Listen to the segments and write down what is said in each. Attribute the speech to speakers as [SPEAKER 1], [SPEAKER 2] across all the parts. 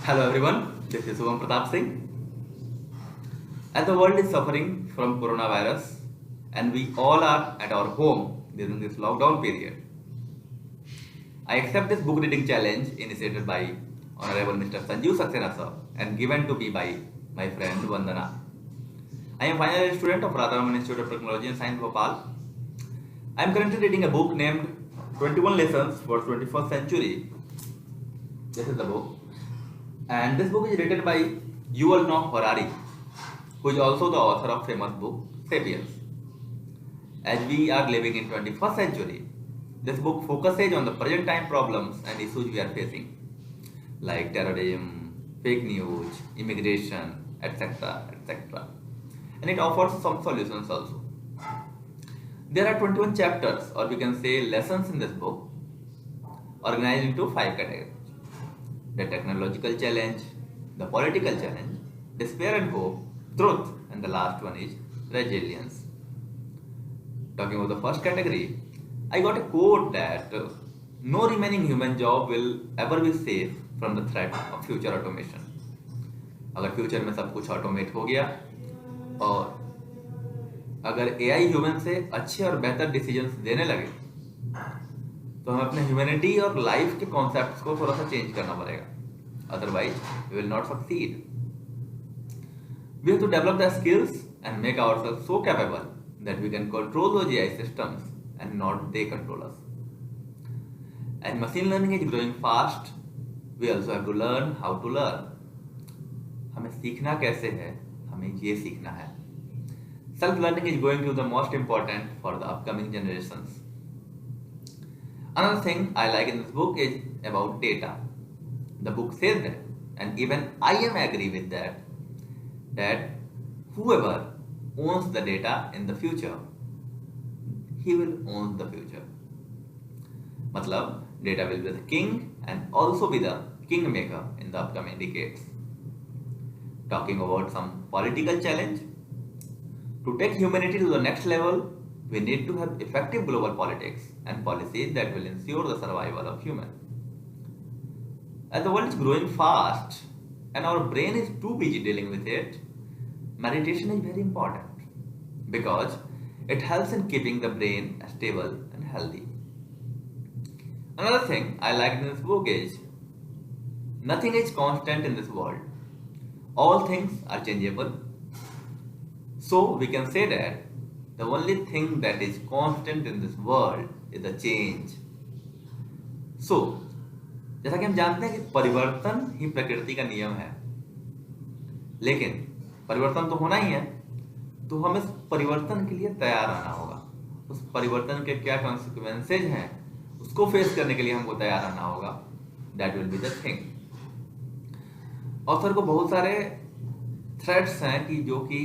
[SPEAKER 1] Hello everyone, this is Subham Pratap Singh. As the world is suffering from coronavirus and we all are at our home during this lockdown period, I accept this book reading challenge initiated by Honorable Mr. Sanjeev Saxena sir and given to me by my friend Vandana. I am final year student of Radharaman Institute of Technology and Science Bhopal. I am currently reading a book named 21 Lessons for 21st Century. This is the book. And this book is written by Yuval Noah Harari, who is also the author of famous book Sapiens. As we are living in 21st century, this book focuses on the present time problems and issues we are facing, like terrorism, fake news, immigration, etc., etc. And it offers some solutions also. There are 21 chapters, or we can say lessons in this book, organized into 5 categories: the technological challenge, the political challenge, despair and hope, truth, and the last one is resilience. Talking about the first category, I got a quote that no remaining human job will ever be safe from the threat of future automation. अगर future में सब कुछ automate हो गया और अगर AI human से अच्छे और बेहतर डिसीजंस देने लगे तो हमें अपने ह्यूमैनिटी और लाइफ के कॉन्सेप्ट्स को थोड़ा सा चेंज करना पड़ेगा, otherwise we will not succeed. We have to develop the skills and make ourselves so capable that we can control those AI systems and not they control us. And machine learning is growing fast, we also have to learn how to learn. हमें सीखना कैसे है, हमें ये सीखना है. Self learning is going to the most important for the upcoming generations. Another thing I like in this book is about data. The book says that, and even I am agree with that, that whoever owns the data in the future, he will own the future. मतलब data will be the king and also be the kingmaker in the upcoming decades. Talking about some political challenge, to take humanity to the next level, we need to have effective global politics and policies that will ensure the survival of humans. As the world is growing fast and our brain is too busy dealing with it, meditation is very important because it helps in keeping the brain stable and healthy. Another thing I like in this book is nothing is constant in this world. All things are changeable. So we can say that the only thing that is constant in this world is the change. So, जैसा कि हम जानते हैं कि परिवर्तन ही प्रकृति का नियम है, लेकिन परिवर्तन तो होना ही है, तो हमें इस परिवर्तन के लिए तैयार रहना होगा. उस परिवर्तन के क्या कॉन्सिक्वेंसेज हैं, उसको फेस करने के लिए हमको तैयार रहना होगा. That will be the thing. Author को बहुत सारे थ्रेट्स हैं कि जो कि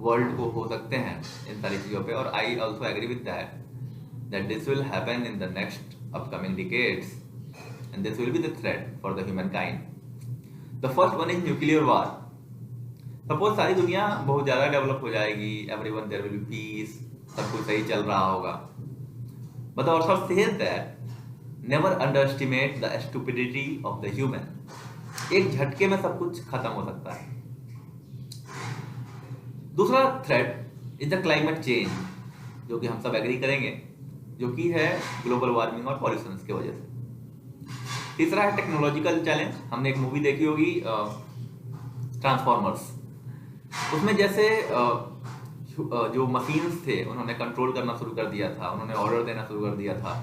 [SPEAKER 1] वर्ल्ड को हो सकते हैं इन सारी चीज़ों पे, और I also agree with that this will happen in the next upcoming decades and this will be the threat for the human kind. The first one is nuclear war. Suppose सारी दुनिया बहुत ज़्यादा डेवलप हो जाएगी, everyone there will be peace, सब कुछ सही चल रहा होगा, but also says that never underestimate the stupidity of the human. एक झटके में सब कुछ खत्म हो सकता है. दूसरा threat is the climate change, जो कि हम सब एग्री करेंगे, जो कि है ग्लोबल वार्मिंग और पॉल्यूशन की वजह से. तीसरा है टेक्नोलॉजिकल चैलेंज. हमने एक मूवी देखी होगी ट्रांसफॉर्मर्स. उसमें जैसे जो मशीन्स थे उन्होंने कंट्रोल करना शुरू कर दिया था, उन्होंने ऑर्डर देना शुरू कर दिया था.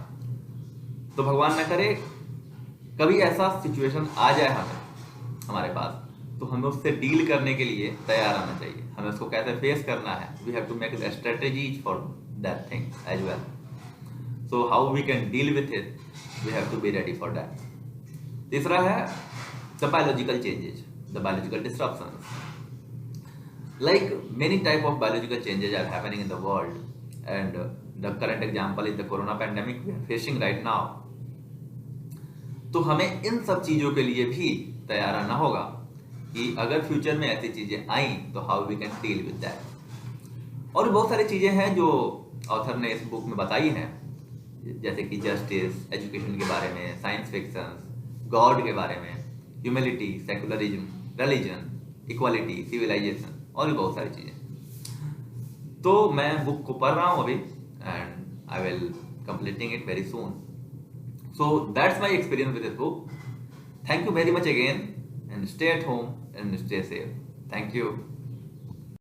[SPEAKER 1] तो भगवान न करे कभी ऐसा सिचुएशन आ जाए हमारे पास, तो हमें उससे डील करने के लिए तैयार आना चाहिए. हमें उसको कैसे फेस करना है, we have to make the strategies for that thing as well. So how we can deal with it, we have to be ready for that. तीसरा है the biological changes, the biological disruptions. Like many type of biological changes are happening in the world and the current example is the corona pandemic we are facing right now. तो हमें इन सब चीजों के लिए भी तैयार रहना होगा कि अगर फ्यूचर में ऐसी चीजें आई तो how we can deal with that. और बहुत सारी चीजें हैं जो ऑथर ने इस बुक में बताई हैं, जैसे कि जस्टिस, एजुकेशन के बारे में, साइंस फिक्शन, गॉड के बारे में, humility, secularism, religion, equality, civilization और भी बहुत सारी चीजें। तो मैं बुक को पढ़ रहा हूँ अभी and I will completing it very soon. So that's my experience with this book. Thank you very much again and stay at home and stay safe. Thank you.